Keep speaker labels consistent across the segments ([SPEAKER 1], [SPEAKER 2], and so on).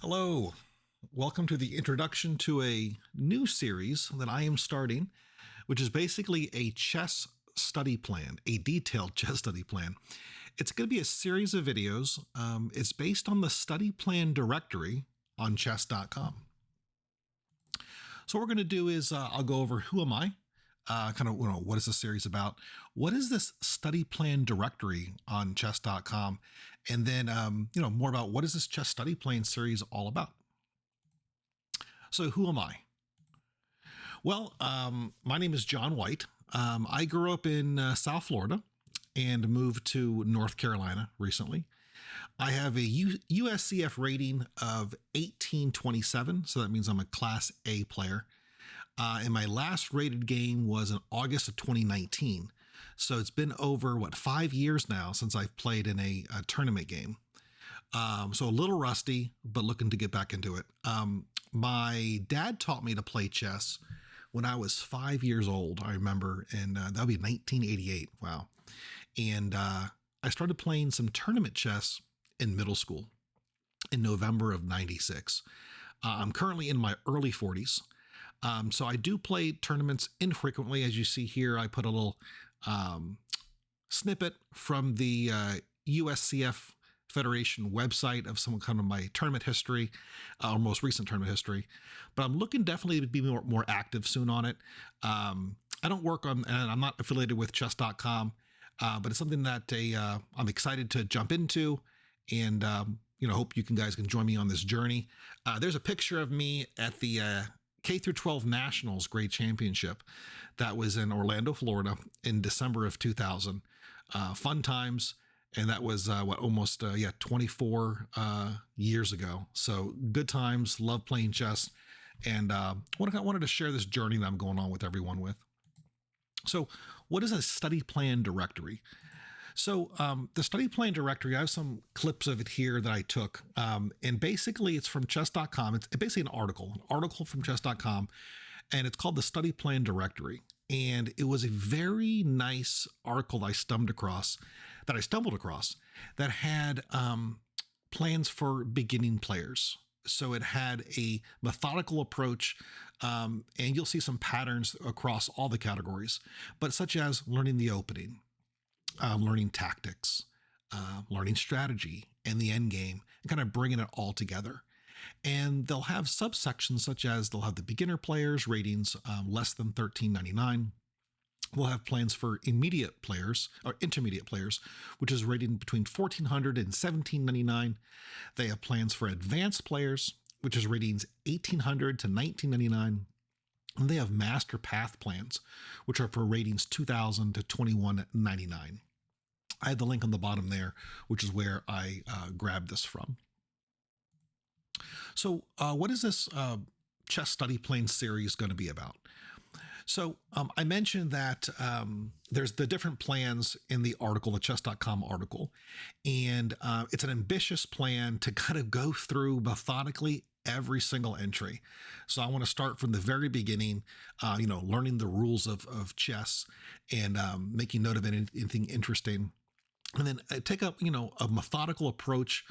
[SPEAKER 1] Hello, welcome to the introduction to a new series that I am starting, which is basically a chess study plan, a detailed chess study plan. It's going to be a series of videos. It's based on the study plan directory on chess.com. So what we're going to do is I'll go over who am I, what is this series about, what is this study plan directory on chess.com, and then more about what is this chess study plan series all about. So who am I? Well, my name is John White. I grew up in South Florida and moved to North Carolina recently. I have a USCF rating of 1827, so that means I'm a Class A player. And my last rated game was in August of 2019. So it's been over, 5 years now since I've played in a tournament game. So a little rusty, but looking to get back into it. My dad taught me to play chess when I was 5 years old, I remember, and that would be 1988. Wow. And I started playing some tournament chess in middle school in November of 96. I'm currently in my early 40s. So I do play tournaments infrequently. As you see here, I put a little snippet from the USCF Federation website of some kind of my tournament history, or most recent tournament history. But I'm looking definitely to be more active soon on it. I don't work on, and I'm not affiliated with chess.com, but it's something that I'm excited to jump into, and hope you guys can join me on this journey. There's a picture of me at the K through 12 Nationals Grade Championship that was in Orlando, Florida in December of 2000. Fun times. And that was almost 24 years ago. So good times, love playing chess. And wanted to share this journey that I'm going on with everyone with. So what is a study plan directory? So the study plan directory, I have some clips of it here that I took. And basically it's from chess.com. It's basically an article from chess.com. And it's called the study plan directory. And it was a very nice article I stumbled across that had plans for beginning players. So it had a methodical approach, and you'll see some patterns across all the categories, but such as learning the opening, learning tactics, learning strategy, and the end game, and kind of bringing it all together. And they'll have subsections such as they'll have the beginner players ratings less than 1399. We'll have plans for immediate players or intermediate players, which is rated between 1400 and 1799. They have plans for advanced players, which is ratings 1800 to 1999. And they have master path plans, which are for ratings 2000 to 2199. I have the link on the bottom there, which is where I grabbed this from. So what is this chess study plan series going to be about? So I mentioned that there's the different plans in the article, the chess.com article, and it's an ambitious plan to kind of go through methodically every single entry. So I want to start from the very beginning, learning the rules of chess and making note of anything interesting. And then take up, a methodical approach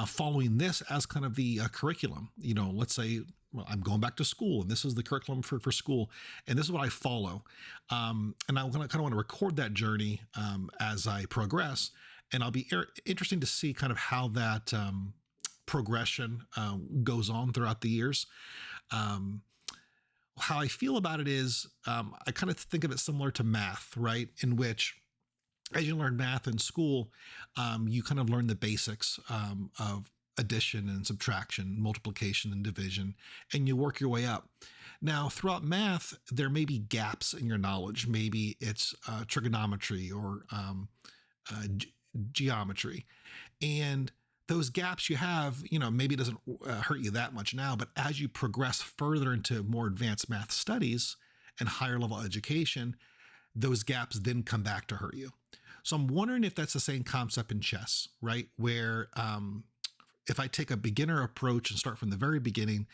[SPEAKER 1] following this as kind of the curriculum. Let's say I'm going back to school and this is the curriculum for school and this is what I follow. And I kind of want to record that journey as I progress. And I'll be interesting to see kind of how that progression goes on throughout the years. How I feel about it is I kind of think of it similar to math, right? In which as you learn math in school, you kind of learn the basics of addition and subtraction, multiplication and division, and you work your way up. Now, throughout math, there may be gaps in your knowledge. Maybe it's trigonometry or geometry. And those gaps you have, maybe it doesn't hurt you that much now, but as you progress further into more advanced math studies and higher level education, those gaps then come back to hurt you. So I'm wondering if that's the same concept in chess, right? Where if I take a beginner approach and start from the very beginning,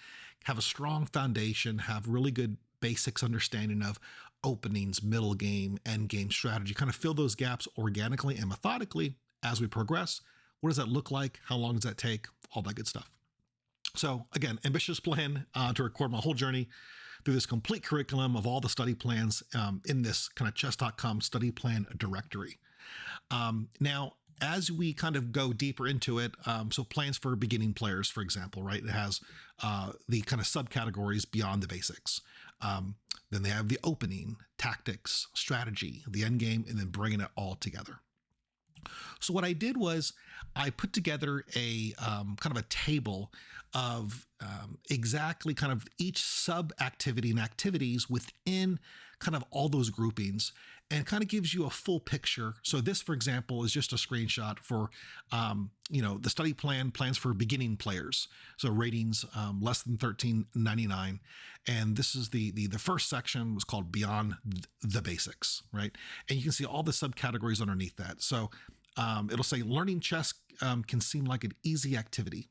[SPEAKER 1] have a strong foundation, have really good basics understanding of openings, middle game, end game strategy, kind of fill those gaps organically and methodically as we progress. What does that look like? How long does that take? All that good stuff. So again, ambitious plan to record my whole journey through this complete curriculum of all the study plans in this kind of chess.com study plan directory. Now, as we kind of go deeper into it, so plans for beginning players, for example, right? It has the kind of subcategories beyond the basics. Then they have the opening, tactics, strategy, the end game, and then bringing it all together. So what I did was I put together a kind of a table of exactly kind of each sub activity and activities within kind of all those groupings, and kind of gives you a full picture. So this, for example, is just a screenshot for, the study plans for beginning players. So ratings less than 1399. And this is the first section was called Beyond the Basics, right? And you can see all the subcategories underneath that. So it'll say learning chess can seem like an easy activity.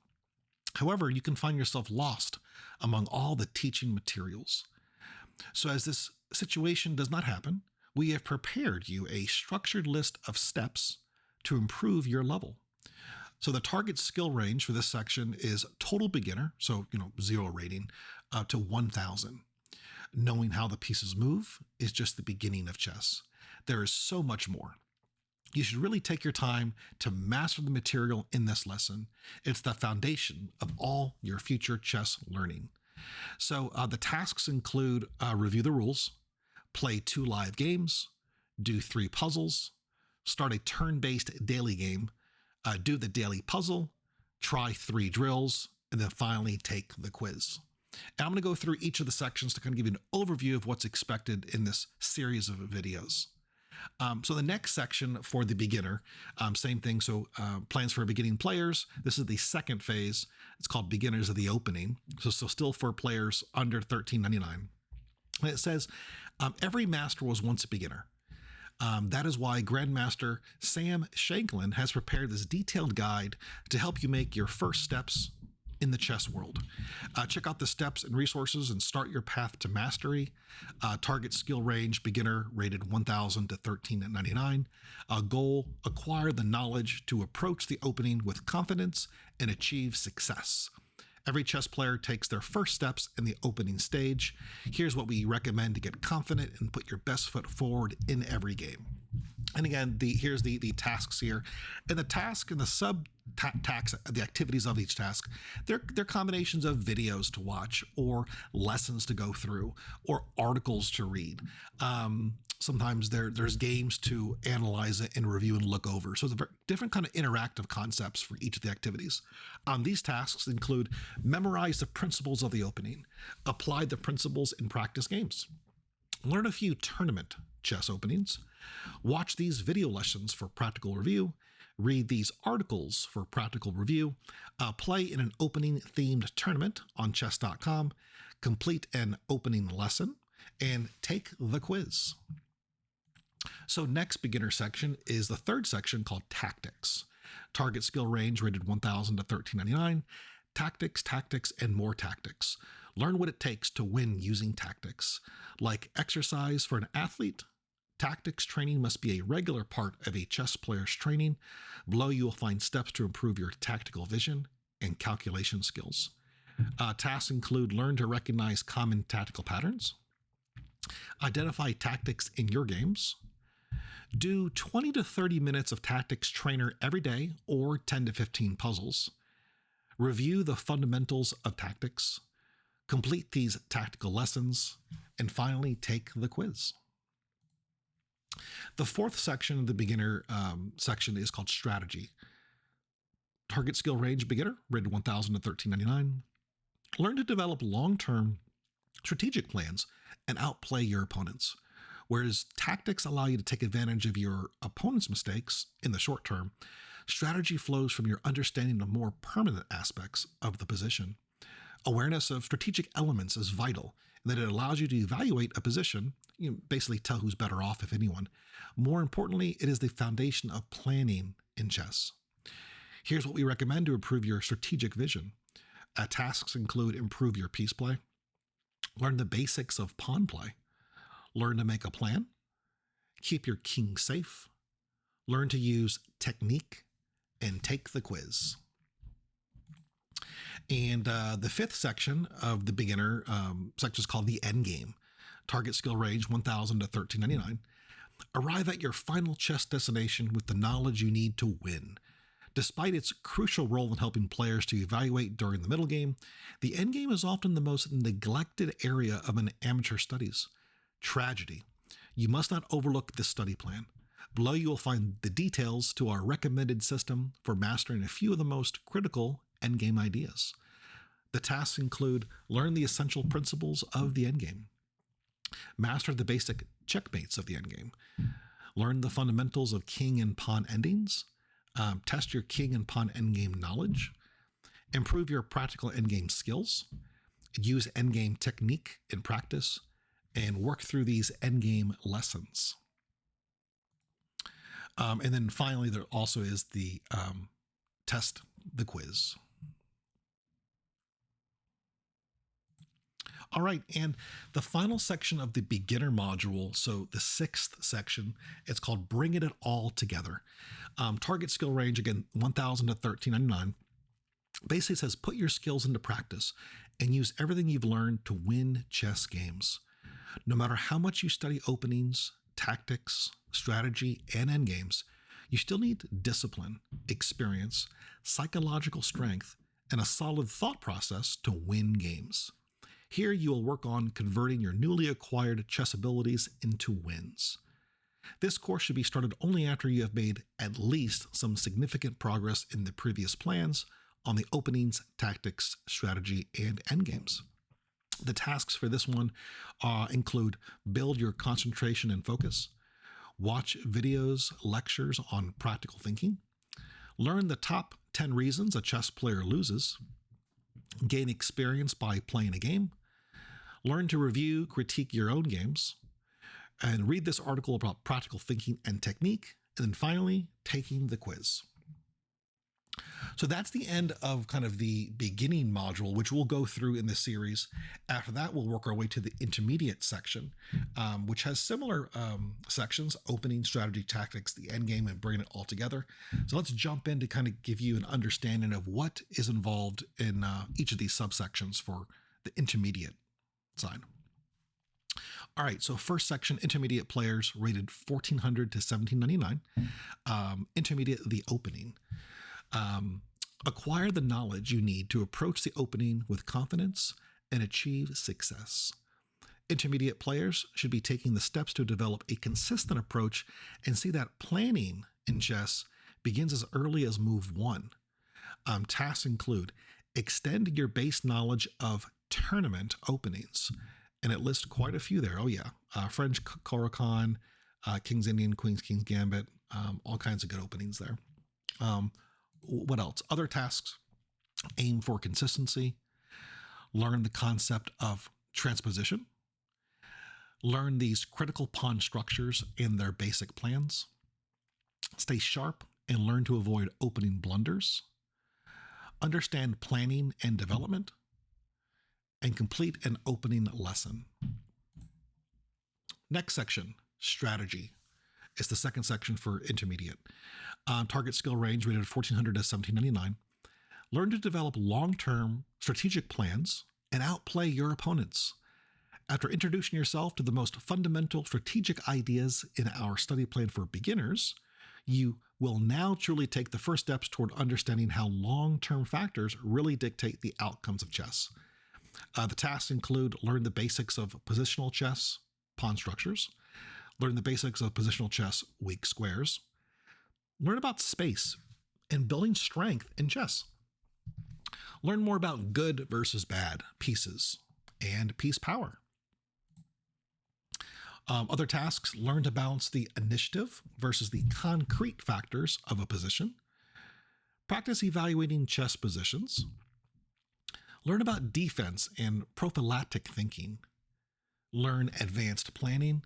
[SPEAKER 1] However, you can find yourself lost among all the teaching materials. So as this situation does not happen, we have prepared you a structured list of steps to improve your level. So the target skill range for this section is total beginner, so 0 rating, to 1000. Knowing how the pieces move is just the beginning of chess. There is so much more. You should really take your time to master the material in this lesson. It's the foundation of all your future chess learning. So the tasks include review the rules, play 2 live games, do 3 puzzles, start a turn-based daily game, do the daily puzzle, try 3 drills, and then finally take the quiz. And I'm going to go through each of the sections to kind of give you an overview of what's expected in this series of videos. So the next section for the beginner, same thing. So plans for beginning players. This is the second phase. It's called beginners of the opening. So still for players under 1399. And it says, every master was once a beginner. That is why Grandmaster Sam Shanklin has prepared this detailed guide to help you make your first steps in the chess world. Check out the steps and resources and start your path to mastery. Target skill range, beginner, rated 1000 to 1399. Goal, acquire the knowledge to approach the opening with confidence and achieve success. Every chess player takes their first steps in the opening stage. Here's what we recommend to get confident and put your best foot forward in every game. And again, here's the tasks here. And the task and the sub-tasks, the activities of each task, they're combinations of videos to watch or lessons to go through or articles to read. Sometimes there's games to analyze it and review and look over. So it's a different kind of interactive concepts for each of the activities. These tasks include memorize the principles of the opening, apply the principles in practice games, learn a few tournament chess openings, watch these video lessons for practical review, read these articles for practical review, play in an opening themed tournament on chess.com, complete an opening lesson, and take the quiz. So next beginner section is the third section called tactics. Target skill range rated 1000 to 1399. Tactics, and more tactics. Learn what it takes to win using tactics. Like exercise for an athlete, tactics training must be a regular part of a chess player's training. Below you will find steps to improve your tactical vision and calculation skills. Tasks include learn to recognize common tactical patterns, identify tactics in your games, do 20 to 30 minutes of tactics trainer every day or 10 to 15 puzzles, review the fundamentals of tactics, complete these tactical lessons, and finally take the quiz. The fourth section of the beginner section is called strategy. Target skill range beginner, rated 1000 to 1399. Learn to develop long-term strategic plans and outplay your opponents. Whereas tactics allow you to take advantage of your opponent's mistakes in the short term, strategy flows from your understanding of more permanent aspects of the position. Awareness of strategic elements is vital in that it allows you to evaluate a position, basically tell who's better off, if anyone. More importantly, it is the foundation of planning in chess. Here's what we recommend to improve your strategic vision. Tasks include improve your piece play, learn the basics of pawn play, learn to make a plan, keep your king safe, learn to use technique, and take the quiz. And the fifth section of the beginner section is called the endgame. Target skill range 1000 to 1399. Arrive at your final chess destination with the knowledge you need to win. Despite its crucial role in helping players to evaluate during the middle game, the endgame is often the most neglected area of an amateur studies. Tragedy. You must not overlook this study plan. Below you will find the details to our recommended system for mastering a few of the most critical endgame ideas. The tasks include learn the essential principles of the endgame, master the basic checkmates of the endgame, learn the fundamentals of king and pawn endings, test your king and pawn endgame knowledge, improve your practical endgame skills, use endgame technique in practice, and work through these endgame lessons. And then finally, there also is the test the quiz. All right, and the final section of the beginner module, so the sixth section, it's called Bringing It All Together. Target skill range, again, 1000 to 1399. Basically says put your skills into practice and use everything you've learned to win chess games. No matter how much you study openings, tactics, strategy, and endgames, you still need discipline, experience, psychological strength, and a solid thought process to win games. Here you will work on converting your newly acquired chess abilities into wins. This course should be started only after you have made at least some significant progress in the previous plans on the openings, tactics, strategy, and endgames. The tasks for this one include build your concentration and focus, watch videos, lectures on practical thinking, learn the top 10 reasons a chess player loses, gain experience by playing a game, learn to review, critique your own games, and read this article about practical thinking and technique, and then finally, taking the quiz. So that's the end of kind of the beginning module, which we'll go through in this series. After that, we'll work our way to the intermediate section, which has similar sections, opening, strategy, tactics, the end game, and bringing it all together. So let's jump in to kind of give you an understanding of what is involved in each of these subsections for the intermediate side. All right, so first section, intermediate players rated 1400 to 1799. Intermediate, the opening. Acquire the knowledge you need to approach the opening with confidence and achieve success. Intermediate players should be taking the steps to develop a consistent approach and see that planning in chess begins as early as move 1. Tasks include extend your base knowledge of tournament openings, and it lists quite a few there. Oh yeah, French Corocan, King's Indian, Queen's King's Gambit, all kinds of good openings there. What else? Other tasks: aim for consistency, learn the concept of transposition, learn these critical pawn structures and their basic plans, stay sharp and learn to avoid opening blunders, understand planning and development, and complete an opening lesson. Next section, strategy. It's the second section for intermediate. Target skill range rated 1400 to 1799. Learn to develop long-term strategic plans and outplay your opponents. After introducing yourself to the most fundamental strategic ideas in our study plan for beginners, you will now truly take the first steps toward understanding how long-term factors really dictate the outcomes of chess. The tasks include learn the basics of positional chess, pawn structures, learn the basics of positional chess, weak squares, learn about space and building strength in chess, learn more about good versus bad pieces and piece power. Other tasks: learn to balance the initiative versus the concrete factors of a position, practice evaluating chess positions, learn about defense and prophylactic thinking, learn advanced planning,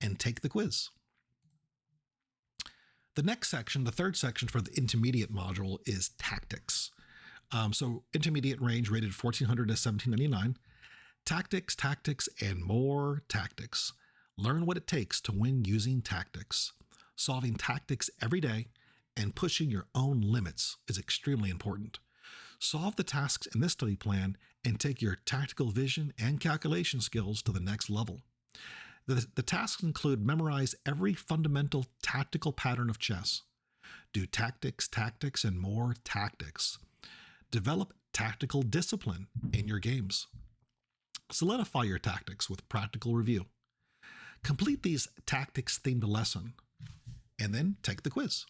[SPEAKER 1] and take the quiz. The next section, the third section for the intermediate module, is tactics. So intermediate range rated 1400 to 1799. Tactics, tactics, and more tactics. Learn what it takes to win using tactics. Solving tactics every day and pushing your own limits is extremely important. Solve the tasks in this study plan and take your tactical vision and calculation skills to the next level. The tasks include memorize every fundamental tactical pattern of chess, do tactics, and more tactics. Develop tactical discipline in your games. Solidify your tactics with practical review. Complete these tactics themed lesson, and then take the quiz.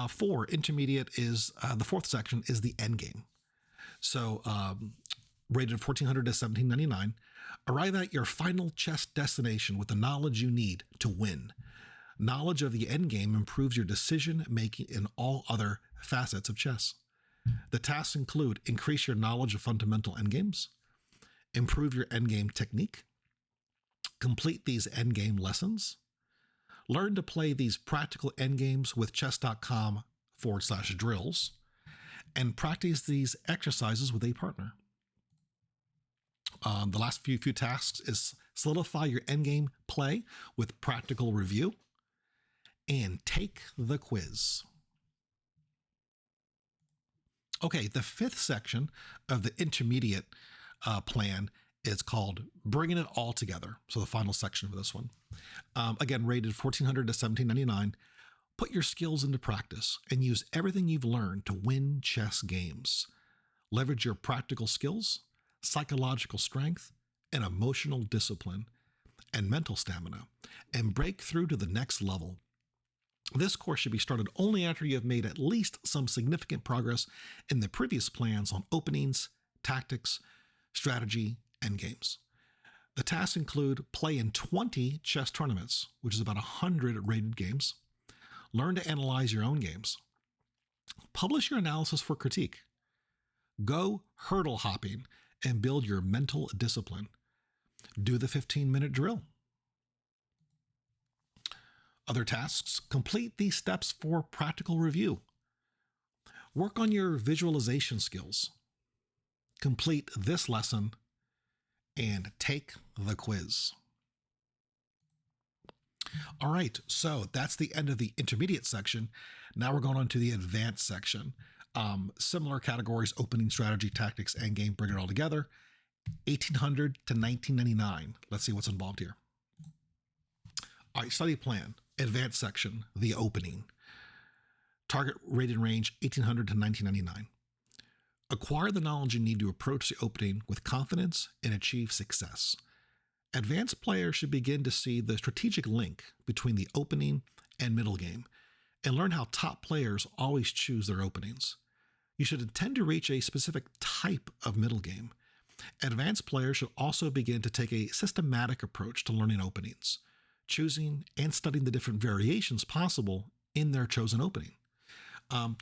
[SPEAKER 1] For intermediate is the fourth section is the endgame. So rated 1400 to 1799, arrive at your final chess destination with the knowledge you need to win. Knowledge of the endgame improves your decision making in all other facets of chess. The tasks include increase your knowledge of fundamental endgames, improve your endgame technique, complete these endgame lessons, learn to play these practical endgames with chess.com/drills, and practice these exercises with a partner. The last few tasks is solidify your endgame play with practical review and take the quiz. Okay, the fifth section of the intermediate plan is called Bringing It All Together. So the final section of this one. Again, rated 1400 to 1799. Put your skills into practice and use everything you've learned to win chess games. Leverage your practical skills, psychological strength, and emotional discipline, and mental stamina, and break through to the next level. This course should be started only after you have made at least some significant progress in the previous plans on openings, tactics, strategy, and games. The tasks include play in 20 chess tournaments, which is about 100 rated games. Learn to analyze your own games. Publish your analysis for critique. Go hurdle hopping and build your mental discipline. Do the 15-minute drill. Other tasks, complete these steps for practical review. Work on your visualization skills. Complete this lesson and take the quiz. All right, so that's the end of the intermediate section. Now we're going on to the advanced section. Similar categories, opening, strategy, tactics, endgame, bring it all together. 1800 to 1999. Let's see what's involved here. All right, study plan, advanced section, the opening. Target rated range 1800 to 1999. Acquire the knowledge you need to approach the opening with confidence and achieve success. Advanced players should begin to see the strategic link between the opening and middle game and learn how top players always choose their openings. You should intend to reach a specific type of middle game. Advanced players should also begin to take a systematic approach to learning openings, choosing and studying the different variations possible in their chosen opening.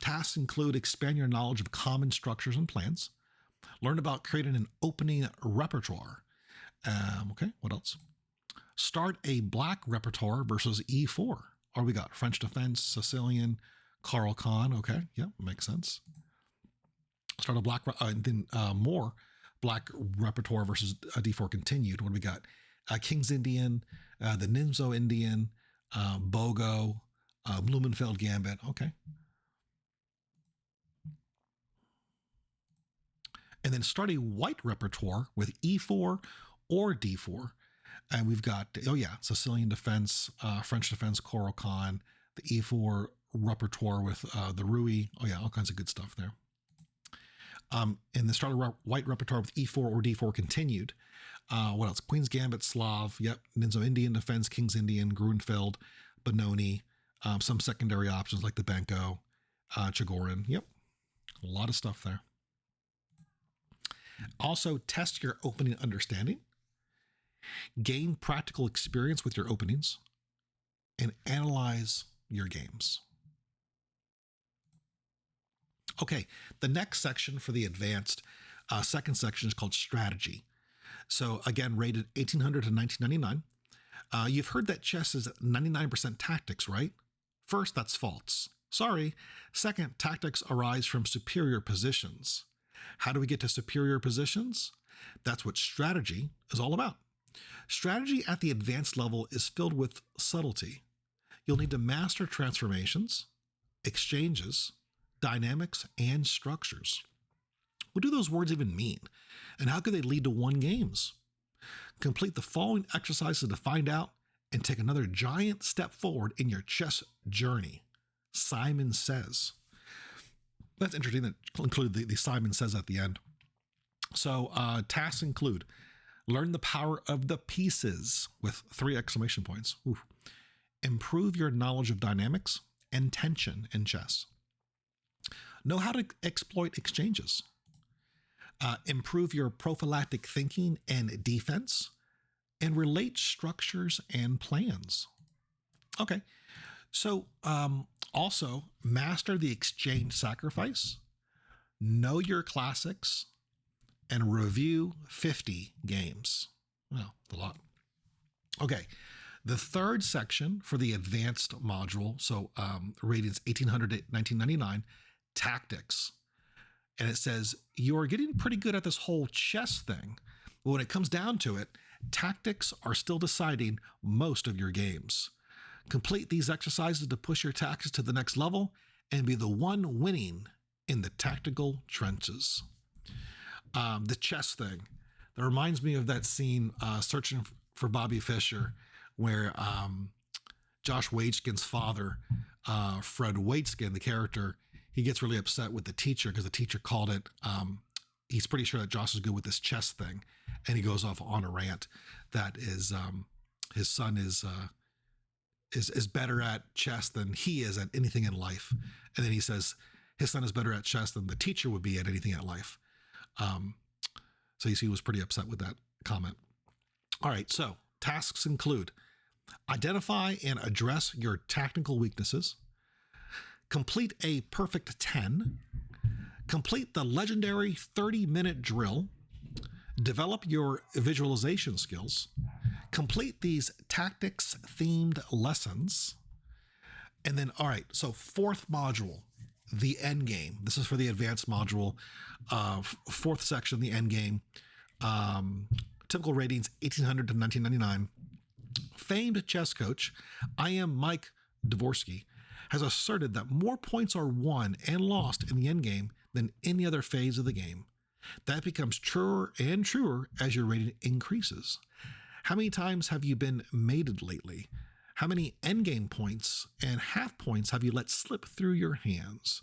[SPEAKER 1] Tasks include expand your knowledge of common structures and plans, learn about creating an opening repertoire. Okay, what else? Start a black repertoire versus E4. Or we got French defense, Sicilian, Carl Khan. Okay, yeah, makes sense. Start a black, and then more black repertoire versus D4 continued. What do we got? King's Indian, the Nimzo Indian, Bogo, Blumenfeld Gambit. Okay. And then start a white repertoire with E4 or D4. And we've got, Sicilian defense, French defense, Coral Khan, the E4 repertoire with the Rui. Oh, yeah, all kinds of good stuff there. And then start a white repertoire with E4 or D4 continued. What else? Queen's Gambit, Slav. Yep. Ninzo Indian defense, King's Indian, Grunfeld, Benoni. Some secondary options like the Benko, Chigorin. Yep. A lot of stuff there. Also, test your opening understanding. Gain practical experience with your openings. And analyze your games. Okay, the next section for the advanced second section is called strategy. So again, rated 1800 to 1999. You've heard that chess is 99% tactics, right? First, that's false. Sorry. Second, tactics arise from superior positions. How do we get to superior positions? That's what strategy is all about. Strategy at the advanced level is filled with subtlety. You'll need to master transformations, exchanges, dynamics, and structures. What do those words even mean? And how could they lead to won games? Complete the following exercises to find out and take another giant step forward in your chess journey. Simon Says. That's interesting that included the Simon Says at the end. So tasks include learn the power of the pieces with 3 exclamation points. Ooh. Improve your knowledge of dynamics and tension in chess. Know how to exploit exchanges. Improve your prophylactic thinking and defense, and relate structures and plans. Okay, so also master the exchange sacrifice, know your classics, and review 50 games. Well, a lot. Okay, the third section for the advanced module, so ratings 1800 to 1999, tactics. And it says, you are getting pretty good at this whole chess thing. But when it comes down to it, tactics are still deciding most of your games. Complete these exercises to push your tactics to the next level and be the one winning in the tactical trenches. The chess thing. That reminds me of that scene, Searching for Bobby Fischer, where Josh Waitzkin's father, Fred Waitzkin, the character, he gets really upset with the teacher because the teacher called it. He's pretty sure that Josh is good with this chess thing, and he goes off on a rant that is his son is better at chess than he is at anything in life, and then he says his son is better at chess than the teacher would be at anything in life. So you see, he was pretty upset with that comment. All right, so tasks include identify and address your technical weaknesses. Complete a perfect 10, complete the legendary 30-minute drill, develop your visualization skills, complete these tactics-themed lessons, and then, all right, so fourth module, the end game. This is for the advanced module, fourth section, the end game, typical ratings 1800 to 1999. Famed chess coach, I am Mike Dvorsky, has asserted that more points are won and lost in the endgame than any other phase of the game. That becomes truer and truer as your rating increases. How many times have you been mated lately? How many endgame points and half points have you let slip through your hands?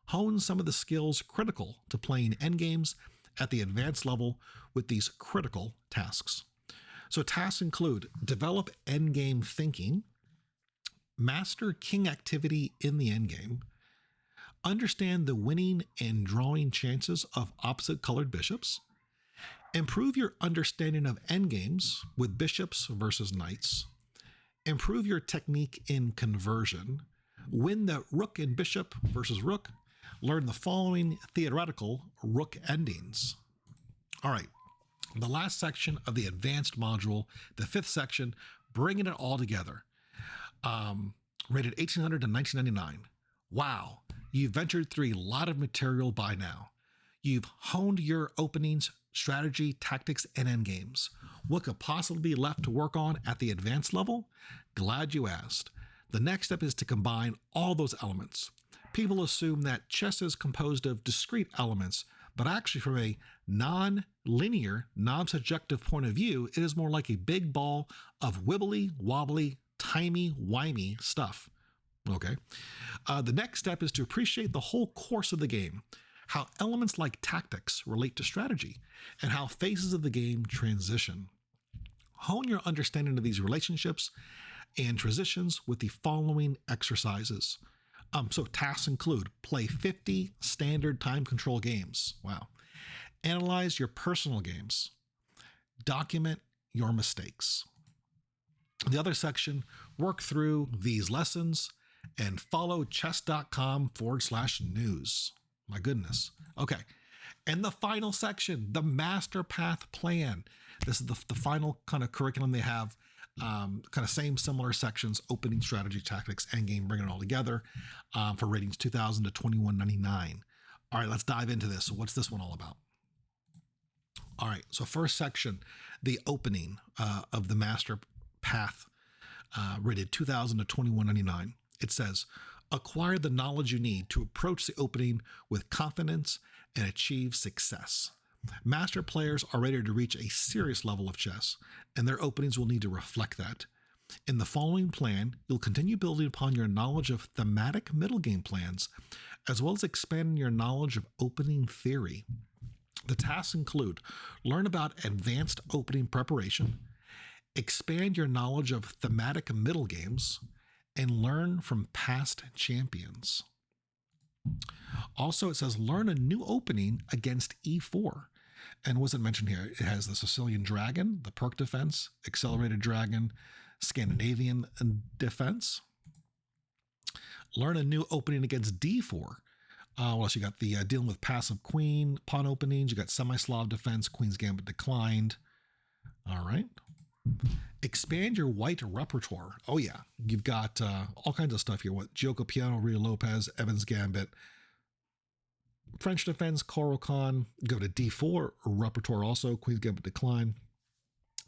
[SPEAKER 1] Hone some of the skills critical to playing endgames at the advanced level with these critical tasks. So tasks include develop endgame thinking, master king activity in the endgame, understand the winning and drawing chances of opposite colored bishops, improve your understanding of endgames with bishops versus knights, improve your technique in conversion, win the rook and bishop versus rook, learn the following theoretical rook endings. All right, the last section of the advanced module, the fifth section, bringing it all together. Rated 1800 to 1999. Wow, you've ventured through a lot of material by now. You've honed your openings, strategy, tactics, and endgames. What could possibly be left to work on at the advanced level? Glad you asked. The next step is to combine all those elements. People assume that chess is composed of discrete elements, but actually from a non-linear, non-subjective point of view, it is more like a big ball of wibbly, wobbly, timey-wimey stuff. Okay. The next step is to appreciate the whole course of the game, how elements like tactics relate to strategy, and how phases of the game transition. Hone your understanding of these relationships and transitions with the following exercises. So tasks include play 50 standard time control games. Wow. Analyze your personal games. Document your mistakes. The other section, work through these lessons and follow chess.com/news. My goodness. Okay. And the final section, the master path plan. This is the final kind of curriculum they have. Kind of same similar sections, opening, strategy, tactics, endgame, bringing it all together for ratings 2000 to 2199. All right, let's dive into this. So what's this one all about? All right, so first section, the opening of the master path, rated 2000 to 2199. It says, Acquire the knowledge you need to approach the opening with confidence and achieve success. Master players are ready to reach a serious level of chess, and their openings will need to reflect that. In the following plan, you'll continue building upon your knowledge of thematic middle game plans, as well as expanding your knowledge of opening theory. The tasks include learn about advanced opening preparation, expand your knowledge of thematic middle games, and learn from past champions. Also, it says learn a new opening against e4. And wasn't mentioned here, it has the Sicilian dragon, the perk defense, accelerated dragon, Scandinavian defense. Learn a new opening against d4. What else you got? The dealing with passive queen, pawn openings. You got semi-Slav defense, queen's gambit declined. All right. Expand your white repertoire. Oh yeah, you've got all kinds of stuff here. What? Gioco Piano, Rio Lopez, Evans Gambit, French defense, Caro-Kann. Go to d4 repertoire also. Queen's gambit decline.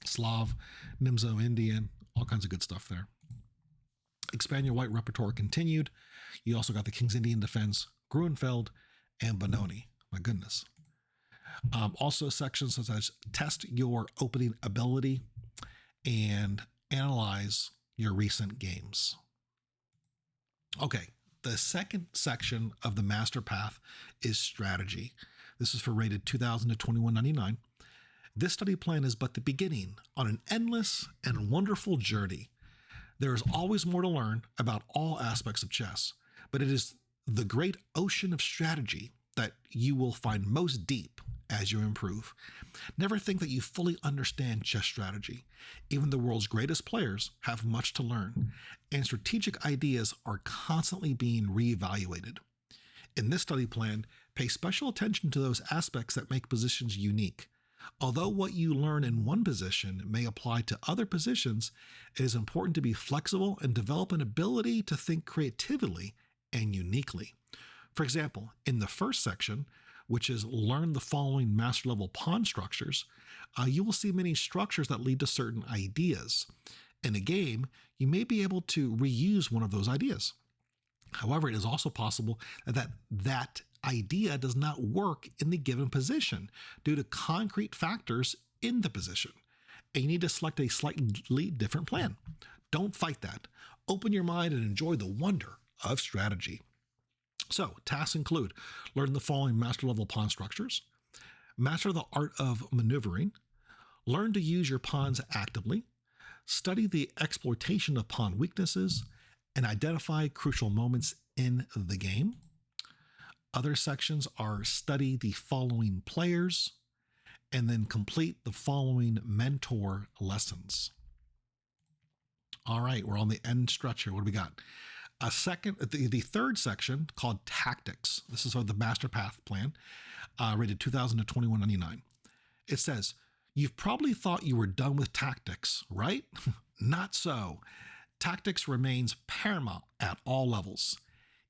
[SPEAKER 1] Slav, Nimzo Indian. All kinds of good stuff there. Expand your white repertoire continued. You also got the King's Indian defense, Gruenfeld, and Benoni. My goodness. Also sections such as test your opening ability and analyze your recent games. Okay, the second section of the master path is strategy. This is for rated 2000 to 2199. This study plan is but the beginning on an endless and wonderful journey. There is always more to learn about all aspects of chess, but it is the great ocean of strategy that you will find most deep as you improve. Never think that you fully understand chess strategy. Even the world's greatest players have much to learn, and strategic ideas are constantly being reevaluated. In this study plan, pay special attention to those aspects that make positions unique. Although what you learn in one position may apply to other positions, it is important to be flexible and develop an ability to think creatively and uniquely. For example, in the first section, which is learn the following master level pawn structures, you will see many structures that lead to certain ideas. In a game, you may be able to reuse one of those ideas. However, it is also possible that idea does not work in the given position due to concrete factors in the position, and you need to select a slightly different plan. Don't fight that. Open your mind and enjoy the wonder of strategy. So, tasks include learn the following master level pawn structures, master the art of maneuvering, learn to use your pawns actively, study the exploitation of pawn weaknesses, and identify crucial moments in the game. Other sections are study the following players, and then complete the following mentor lessons. All right, we're on the end stretch here. What do we got? The third section called tactics. This is the master path plan, rated 2000 to 2199. It says, you've probably thought you were done with tactics, right? Not so. Tactics remains paramount at all levels.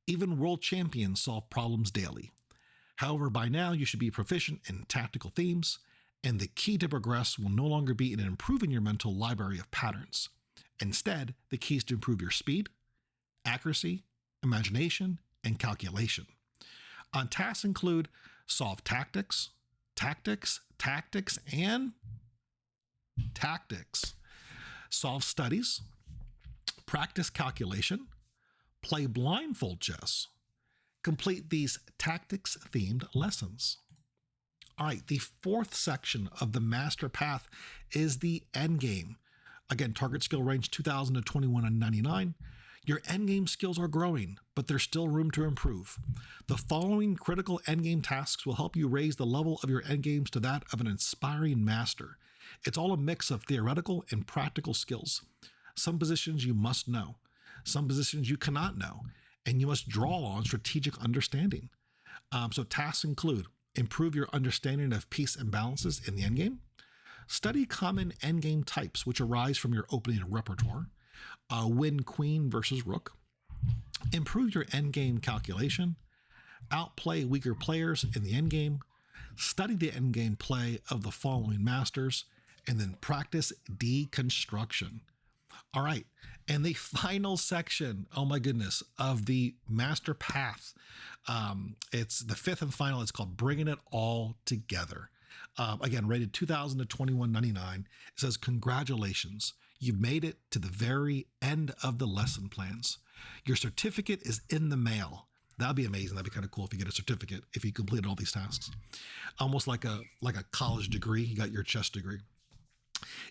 [SPEAKER 1] Even world champions solve problems daily. However, by now you should be proficient in tactical themes, and the key to progress will no longer be in improving your mental library of patterns. Instead, the key is to improve your speed, accuracy, imagination, and calculation. Tasks include solve tactics, and tactics. Solve studies, practice calculation, play blindfold chess, complete these tactics-themed lessons. All right, the fourth section of the master path is the endgame. Again, target skill range 2000 to 2199. Your endgame skills are growing, but there's still room to improve. The following critical endgame tasks will help you raise the level of your endgames to that of an inspiring master. It's all a mix of theoretical and practical skills. Some positions you must know, some positions you cannot know, and you must draw on strategic understanding. So tasks include improve your understanding of piece imbalances in the endgame, study common endgame types which arise from your opening repertoire, win queen versus rook, improve your endgame calculation, outplay weaker players in the endgame, study the endgame play of the following masters, and then practice deconstruction. All right. And the final section, oh my goodness, of the master path. It's the fifth and final. It's called Bringing It All Together. Again, rated 2000 to 21.99. It says, congratulations. You've made it to the very end of the lesson plans. Your certificate is in the mail. That'd be amazing. That'd be kind of cool if you get a certificate if you completed all these tasks. Almost like a college degree. You got your chess degree.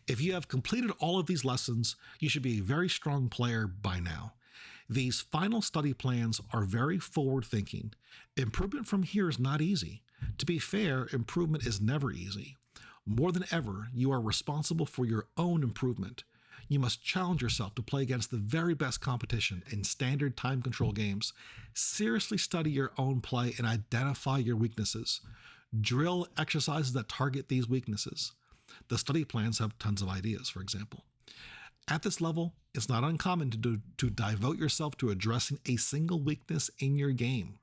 [SPEAKER 1] If you have completed all of these lessons, you should be a very strong player by now. These final study plans are very forward thinking. Improvement from here is not easy. To be fair, improvement is never easy. More than ever, you are responsible for your own improvement. You must challenge yourself to play against the very best competition in standard time control games. Seriously study your own play and identify your weaknesses. Drill exercises that target these weaknesses. The study plans have tons of ideas, for example. At this level, it's not uncommon to devote yourself to addressing a single weakness in your game.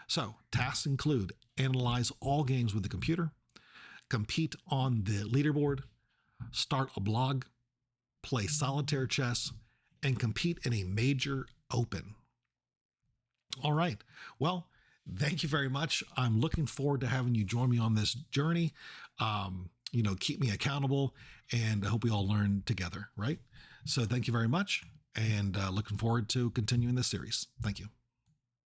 [SPEAKER 1] So, tasks include analyze all games with the computer, compete on the leaderboard, start a blog, play solitaire chess, and compete in a major open. All right. Well, thank you very much. I'm looking forward to having you join me on this journey. Keep me accountable, and I hope we all learn together, right? So thank you very much, and looking forward to continuing this series. Thank you.